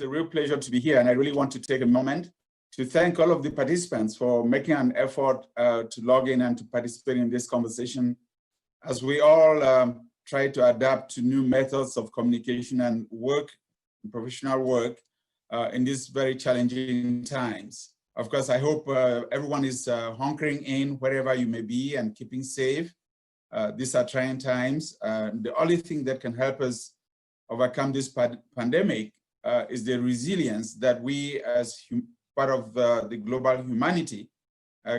a real pleasure to be here, and I really want to take a moment to thank all of the participants for making an effort to log in and to participate in this conversation as we all try to adapt to new methods of communication and work, professional work, in these very challenging times. Of course, I hope everyone is hunkering in wherever you may be and keeping safe. These are trying times. The only thing that can help us overcome this pandemic is the resilience that we as part of the global humanity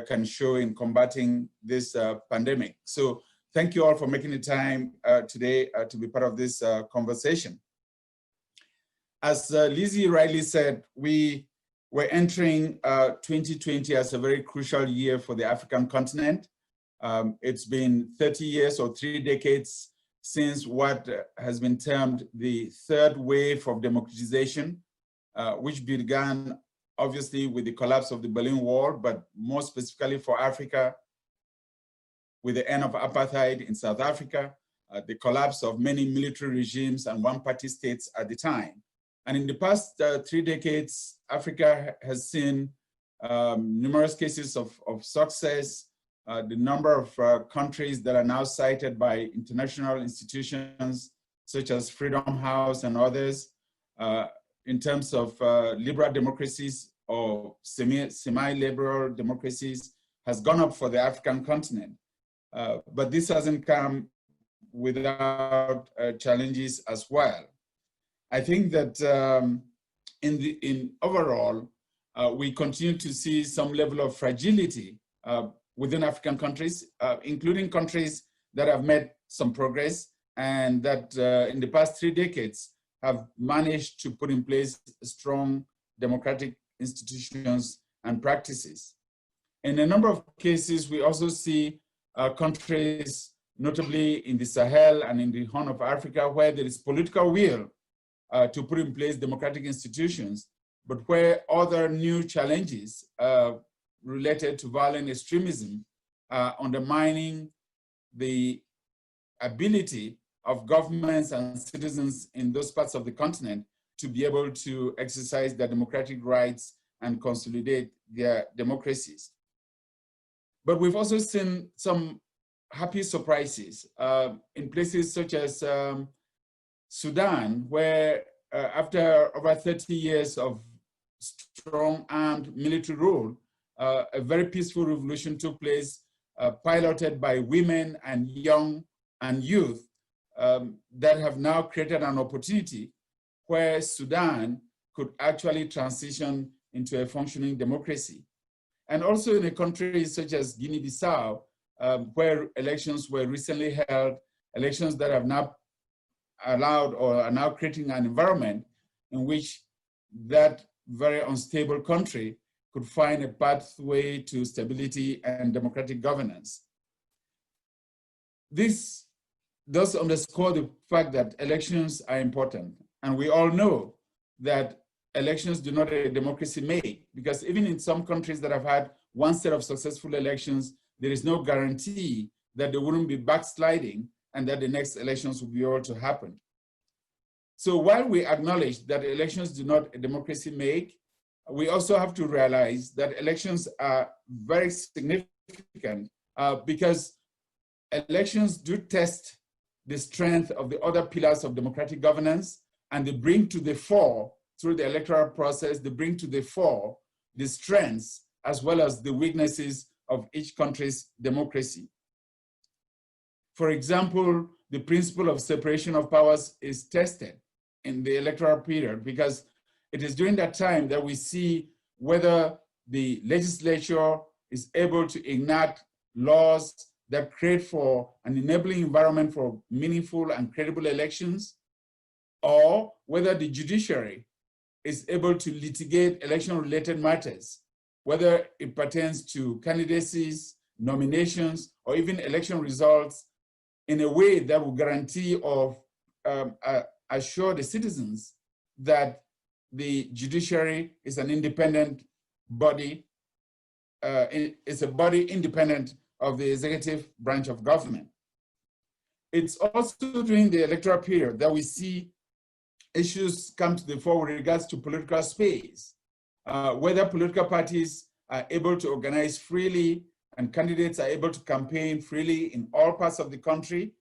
can show in combating this pandemic. So thank you all for making the time today to be part of this conversation. As Lizzie rightly said, we're entering 2020 as a very crucial year for the African continent. It's been 30 years or 3 decades since what has been termed the third wave of democratization, which began obviously with the collapse of the Berlin Wall, but more specifically for Africa, with the end of apartheid in South Africa, the collapse of many military regimes and one-party states at the time. And in the past 3 decades, Africa has seen numerous cases of success. The number of countries that are now cited by international institutions, such as Freedom House and others, in terms of liberal democracies or semi-liberal democracies, has gone up for the African continent. But this hasn't come without challenges as well. I think that in overall, we continue to see some level of fragility within African countries, including countries that have made some progress and that in the past 3 decades have managed to put in place strong democratic institutions and practices. In a number of cases, we also see countries, notably in the Sahel and in the Horn of Africa, where there is political will to put in place democratic institutions, but where other new challenges related to violent extremism are undermining the ability of governments and citizens in those parts of the continent to be able to exercise their democratic rights and consolidate their democracies. But we've also seen some happy surprises in places such as Sudan, where after over 30 years of strong armed military rule, a very peaceful revolution took place, piloted by women and young and youth that have now created an opportunity where Sudan could actually transition into a functioning democracy. And also in a country such as Guinea-Bissau, where elections were recently held, elections that have now allowed or are now creating an environment in which that very unstable country could find a pathway to stability and democratic governance. This does underscore the fact that elections are important. And we all know that elections do not a democracy make, because even in some countries that have had one set of successful elections, there is no guarantee that there wouldn't be backsliding and that the next elections will be able to happen. So while we acknowledge that elections do not a democracy make, we also have to realize that elections are very significant because elections do test the strength of the other pillars of democratic governance, and they bring to the fore, through the electoral process, they bring to the fore the strengths as well as the weaknesses of each country's democracy. For example, the principle of separation of powers is tested in the electoral period because it is during that time that we see whether the legislature is able to enact laws that create for an enabling environment for meaningful and credible elections, or whether the judiciary is able to litigate election-related matters, whether it pertains to candidacies, nominations, or even election results in a way that will guarantee or assure the citizens that the judiciary is an independent body, it's a body independent of the executive branch of government. It's also during the electoral period that we see issues come to the fore with regards to political space, whether political parties are able to organize freely and candidates are able to campaign freely in all parts of the country,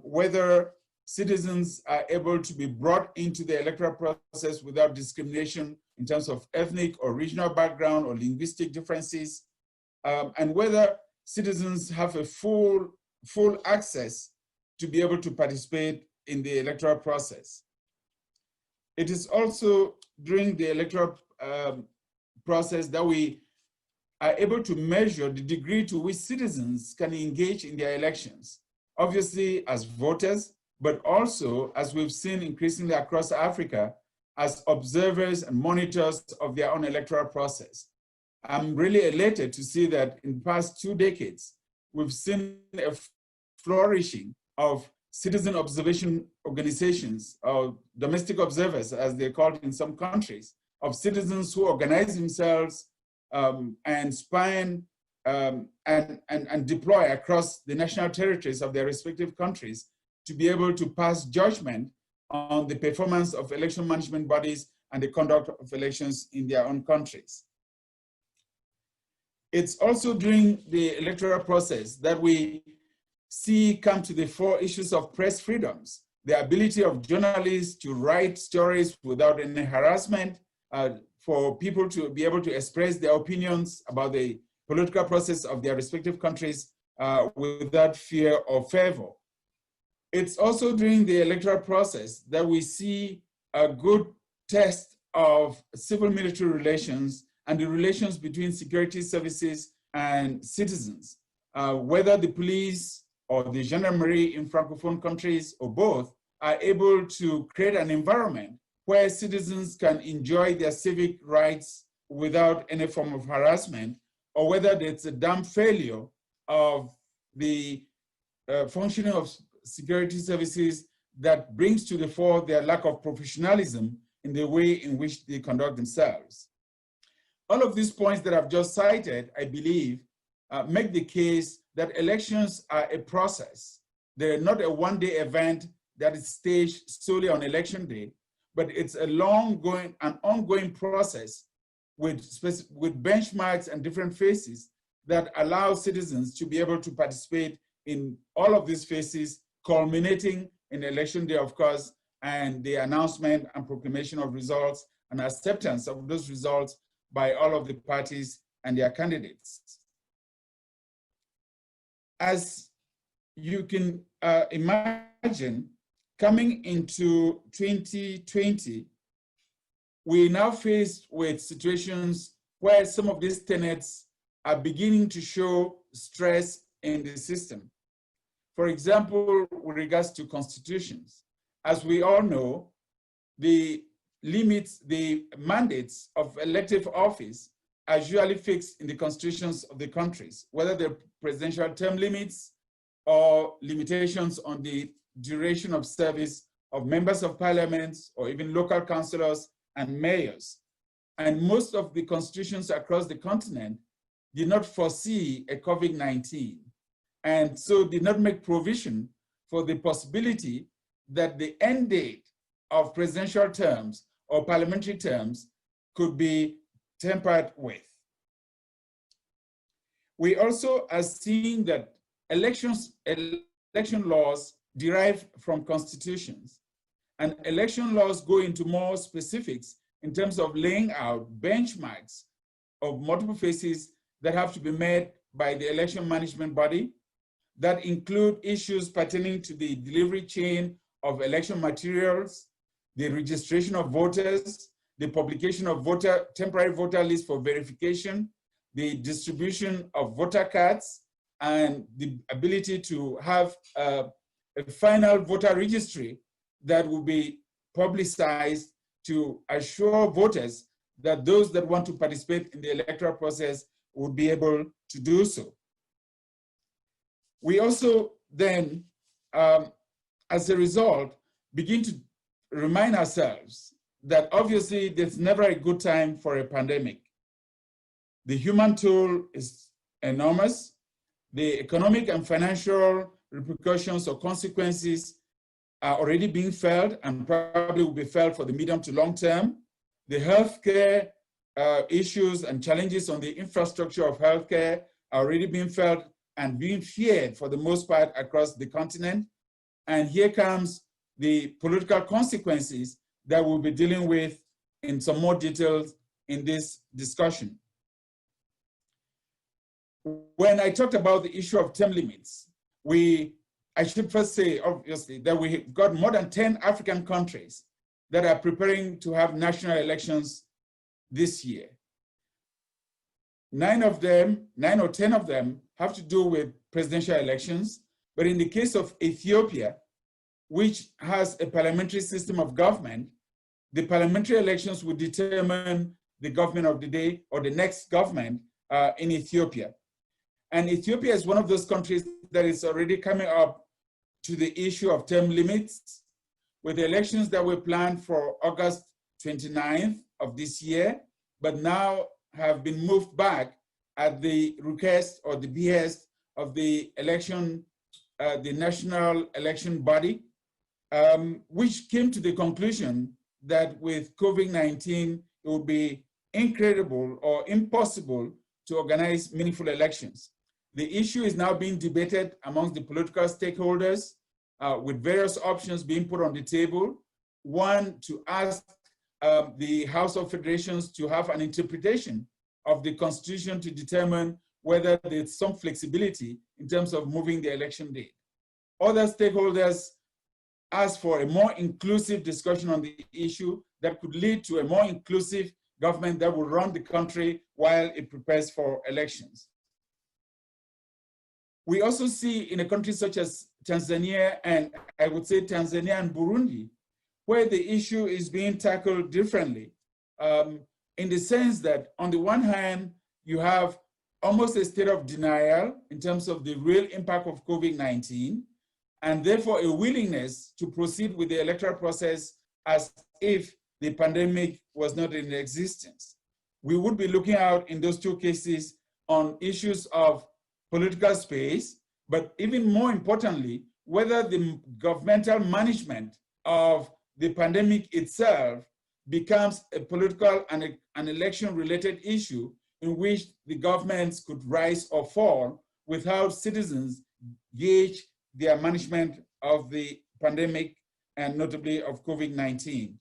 whether citizens are able to be brought into the electoral process without discrimination in terms of ethnic or regional background or linguistic differences, and whether citizens have a full access to be able to participate in the electoral process. It is also during the electoral process that we are able to measure the degree to which citizens can engage in their elections, obviously as voters, but also, as we've seen increasingly across Africa, as observers and monitors of their own electoral process. I'm really elated to see that in the past 2 decades, we've seen a flourishing of citizen observation organizations, or domestic observers, as they're called in some countries, of citizens who organize themselves and span and deploy across the national territories of their respective countries to be able to pass judgment on the performance of election management bodies and the conduct of elections in their own countries. It's also during the electoral process that we see come to the fore issues of press freedoms, the ability of journalists to write stories without any harassment, for people to be able to express their opinions about the political process of their respective countries without fear or favor. It's also during the electoral process that we see a good test of civil-military relations and the relations between security services and citizens, whether the police or the gendarmerie in Francophone countries or both are able to create an environment where citizens can enjoy their civic rights without any form of harassment, or whether it's a damn failure of the functioning of security services that brings to the fore their lack of professionalism in the way in which they conduct themselves. All of these points that I've just cited, I believe, make the case that elections are a process. They're not a one-day event that is staged solely on election day, but it's an ongoing process with benchmarks and different phases that allow citizens to be able to participate in all of these phases, culminating in election day, of course, and the announcement and proclamation of results and acceptance of those results by all of the parties and their candidates. As you can imagine, coming into 2020, we're now faced with situations where some of these tenets are beginning to show stress in the system. For example, with regards to constitutions, as we all know, the mandates of elective office are usually fixed in the constitutions of the countries, whether they're presidential term limits or limitations on the duration of service of members of parliament or even local councillors and mayors. And most of the constitutions across the continent did not foresee a COVID-19, and so did not make provision for the possibility that the end date of presidential terms or parliamentary terms could be tempered with. We also are seeing that election laws derive from constitutions, and election laws go into more specifics in terms of laying out benchmarks of multiple phases that have to be met by the election management body, that include issues pertaining to the delivery chain of election materials, the registration of voters, the publication of temporary voter lists for verification, the distribution of voter cards, and the ability to have a final voter registry that will be publicized to assure voters that those that want to participate in the electoral process would be able to do so. We also then, as a result, begin to remind ourselves that obviously there's never a good time for a pandemic. The human toll is enormous. The economic and financial repercussions or consequences are already being felt and probably will be felt for the medium to long term. The healthcare issues and challenges on the infrastructure of healthcare are already being felt and being feared for the most part across the continent. And here comes the political consequences that we'll be dealing with in some more details in this discussion. When I talked about the issue of term limits, I should first say, obviously, that we've got more than 10 African countries that are preparing to have national elections this year. 9 or 10 of them have to do with presidential elections. But in the case of Ethiopia, which has a parliamentary system of government, the parliamentary elections will determine the government of the day or the next government in Ethiopia. And Ethiopia is one of those countries that is already coming up to the issue of term limits, with the elections that were planned for August 29th of this year, but now have been moved back at the request or the behest of the the national election body, which came to the conclusion that with COVID-19, it would be incredible or impossible to organize meaningful elections. The issue is now being debated amongst the political stakeholders with various options being put on the table. One, to ask the House of Federations to have an interpretation of the Constitution to determine whether there's some flexibility in terms of moving the election date. Other stakeholders asked for a more inclusive discussion on the issue that could lead to a more inclusive government that will run the country while it prepares for elections. We also see in a country such as Tanzania, and I would say Tanzania and Burundi, where the issue is being tackled differently, in the sense that on the one hand, you have almost a state of denial in terms of the real impact of COVID-19, and therefore a willingness to proceed with the electoral process as if the pandemic was not in existence. We would be looking out in those two cases on issues of political space, but even more importantly, whether the governmental management of the pandemic itself becomes a political and an election-related issue in which the governments could rise or fall without citizens gauge their management of the pandemic and notably of COVID-19.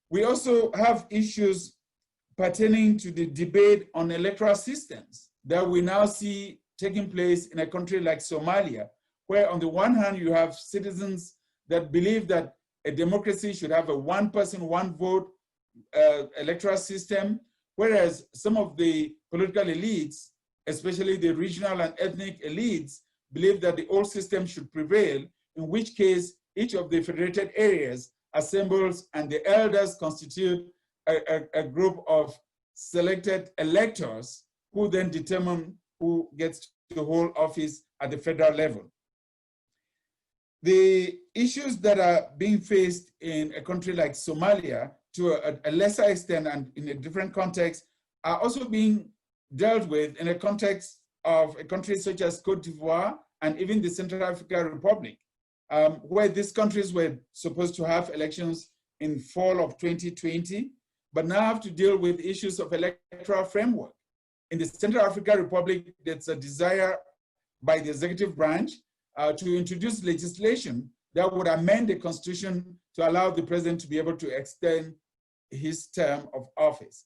We also have issues pertaining to the debate on electoral systems that we now see taking place in a country like Somalia, where on the one hand, you have citizens that believe that a democracy should have a one person, one vote electoral system, whereas some of the political elites, especially the regional and ethnic elites, believe that the old system should prevail, in which case each of the federated areas assembles and the elders constitute a group of selected electors who then determine who gets to hold office at the federal level. The issues that are being faced in a country like Somalia, to a lesser extent and in a different context, are also being dealt with in a context of a country such as Cote d'Ivoire and even the Central African Republic, where these countries were supposed to have elections in fall of 2020, but now have to deal with issues of electoral framework. In the Central African Republic, there's a desire by the executive branch to introduce legislation that would amend the constitution to allow the president to be able to extend his term of office.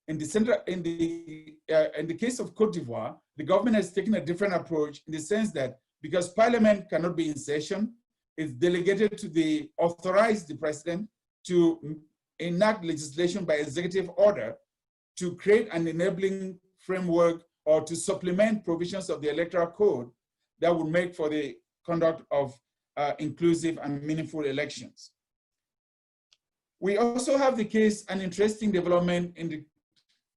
In the case of Cote d'Ivoire, the government has taken a different approach in the sense that because parliament cannot be in session, it's delegated to authorize the president to enact legislation by executive order to create an enabling framework or to supplement provisions of the electoral code that would make for the conduct of inclusive and meaningful elections. We also have an interesting development in the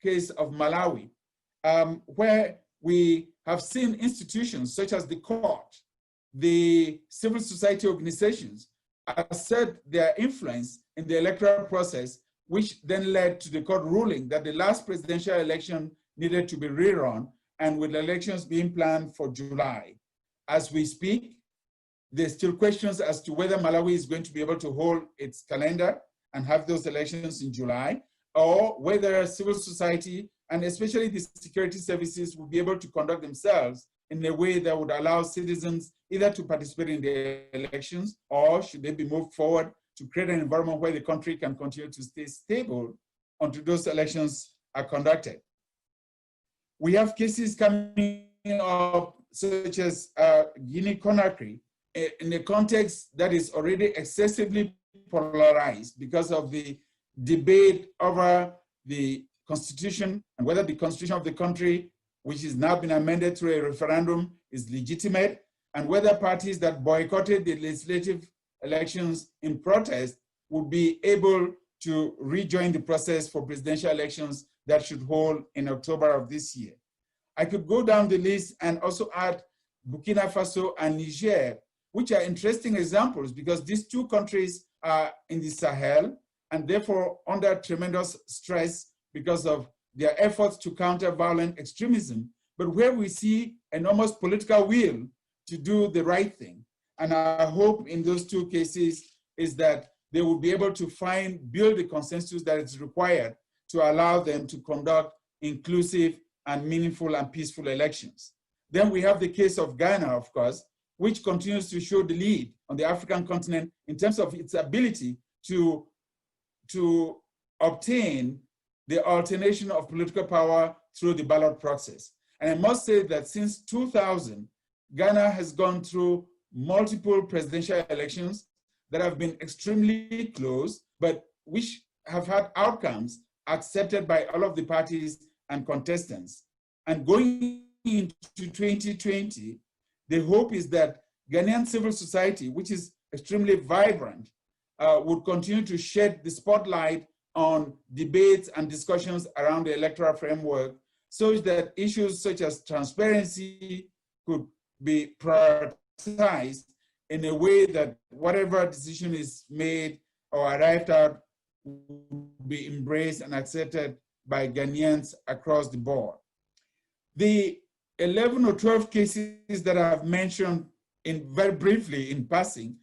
case of Malawi, where we have seen institutions such as the court, the civil society organizations assert their influence in the electoral process, which then led to the court ruling that the last presidential election needed to be rerun, and with elections being planned for July. As we speak, there's still questions as to whether Malawi is going to be able to hold its calendar and have those elections in July, or whether civil society and especially the security services will be able to conduct themselves in a way that would allow citizens either to participate in the elections, or should they be moved forward to create an environment where the country can continue to stay stable until those elections are conducted. We have cases coming up such as Guinea-Conakry in a context that is already excessively polarized because of the debate over the constitution and whether the constitution of the country, which has now been amended through a referendum, is legitimate, and whether parties that boycotted the legislative elections in protest would be able to rejoin the process for presidential elections that should hold in October of this year. I could go down the list and also add Burkina Faso and Niger, which are interesting examples because these two countries are in the Sahel and therefore under tremendous stress because of their efforts to counter violent extremism, but where we see enormous political will to do the right thing. And our hope in those two cases is that they will be able to build the consensus that is required to allow them to conduct inclusive and meaningful and peaceful elections. Then we have the case of Ghana, of course, which continues to show the lead on the African continent in terms of its ability to obtain the alternation of political power through the ballot process. And I must say that since 2000, Ghana has gone through multiple presidential elections that have been extremely close, but which have had outcomes accepted by all of the parties and contestants. And going into 2020, the hope is that Ghanaian civil society, which is extremely vibrant, would continue to shed the spotlight on debates and discussions around the electoral framework so that issues such as transparency could be prioritized in a way that whatever decision is made or arrived at will be embraced and accepted by Ghanaians across the board. The 11 or 12 cases that I have mentioned very briefly in passing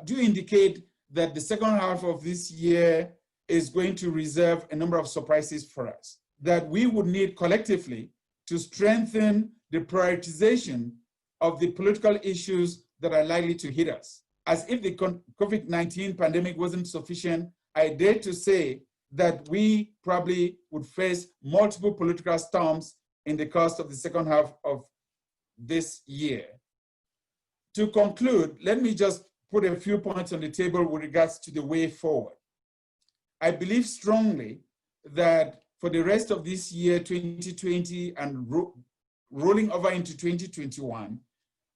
do indicate that the second half of this year is going to reserve a number of surprises for us, that we would need collectively to strengthen the prioritization of the political issues that are likely to hit us. As if the COVID-19 pandemic wasn't sufficient, I dare to say that we probably would face multiple political storms in the course of the second half of this year. To conclude, let me just put a few points on the table with regards to the way forward. I believe strongly that for the rest of this year, 2020, and rolling over into 2021,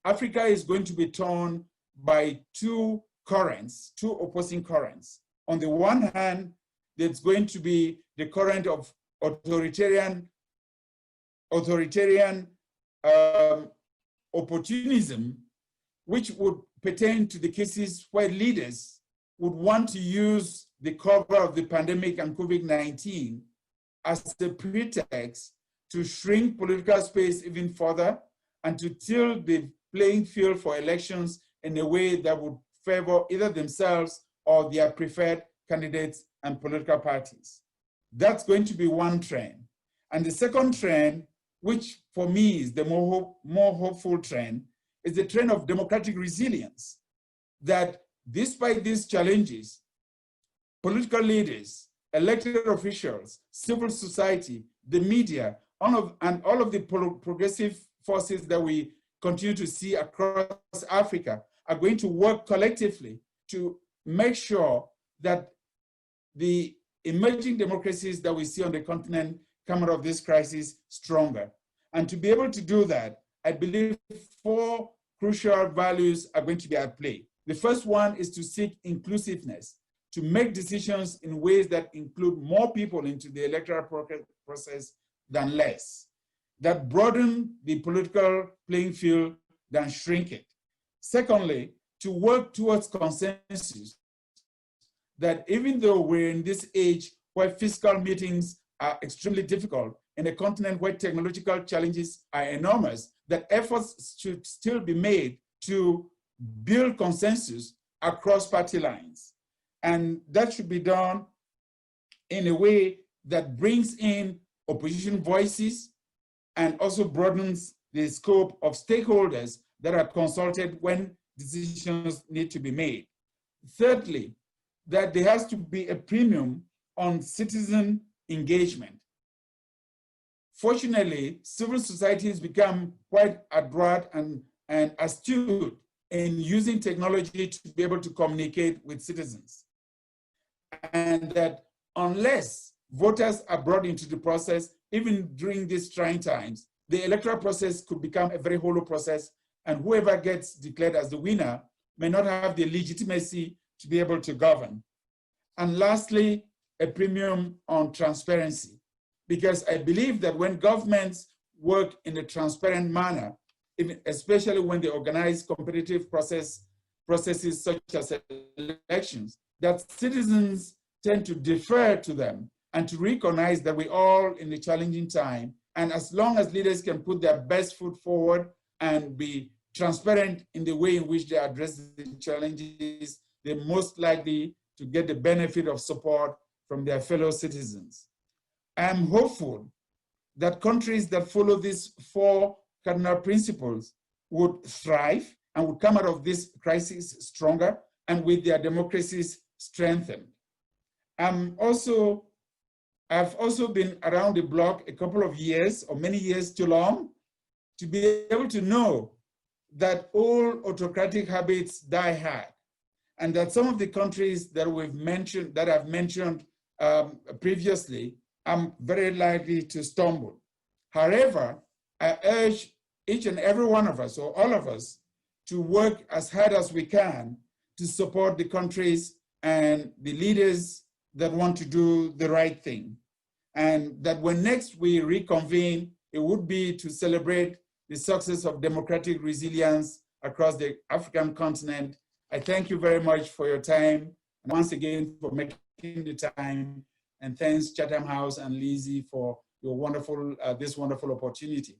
Africa is going to be torn by two opposing currents. On the one hand, there's going to be the current of authoritarian opportunism, which would pertain to the cases where leaders would want to use the cover of the pandemic and COVID-19 as a pretext to shrink political space even further and to tilt the playing field for elections in a way that would favor either themselves or their preferred candidates and political parties. That's going to be one trend. And the second trend, which for me is the more hopeful trend, is the trend of democratic resilience, that despite these challenges, political leaders, elected officials, civil society, the media, and all of the progressive forces that we continue to see across Africa are going to work collectively to make sure that the emerging democracies that we see on the continent come out of this crisis stronger. And to be able to do that, I believe 4 crucial values are going to be at play. The first one is to seek inclusiveness, to make decisions in ways that include more people into the electoral process than less, that broaden the political playing field than shrink it. Secondly, to work towards consensus, that even though we're in this age where fiscal meetings are extremely difficult, in a continent where technological challenges are enormous, that efforts should still be made to build consensus across party lines. And that should be done in a way that brings in opposition voices and also broadens the scope of stakeholders that are consulted when decisions need to be made. Thirdly, that there has to be a premium on citizen engagement. Fortunately, civil society has become quite adroit and astute in using technology to be able to communicate with citizens. And that unless voters are brought into the process, even during these trying times, the electoral process could become a very hollow process, and whoever gets declared as the winner may not have the legitimacy to be able to govern. And lastly, a premium on transparency, because I believe that when governments work in a transparent manner, especially when they organize competitive processes such as elections, that citizens tend to defer to them and to recognize that we're all in a challenging time. And as long as leaders can put their best foot forward and be transparent in the way in which they address the challenges, they're most likely to get the benefit of support from their fellow citizens. I'm hopeful that countries that follow these 4 cardinal principles would thrive and would come out of this crisis stronger and with their democracies strengthened. I've also been around the block a couple of years, or many years too long, to be able to know that all autocratic habits die hard, and that some of the countries that I've mentioned previously, I'm very likely to stumble. However, I urge each and every one of us, or all of us, to work as hard as we can to support the countries and the leaders that want to do the right thing. And that when next we reconvene, it would be to celebrate the success of democratic resilience across the African continent. I thank you very much for your time, and once again for making the time, and thanks Chatham House and Lizzie for your wonderful, this wonderful opportunity.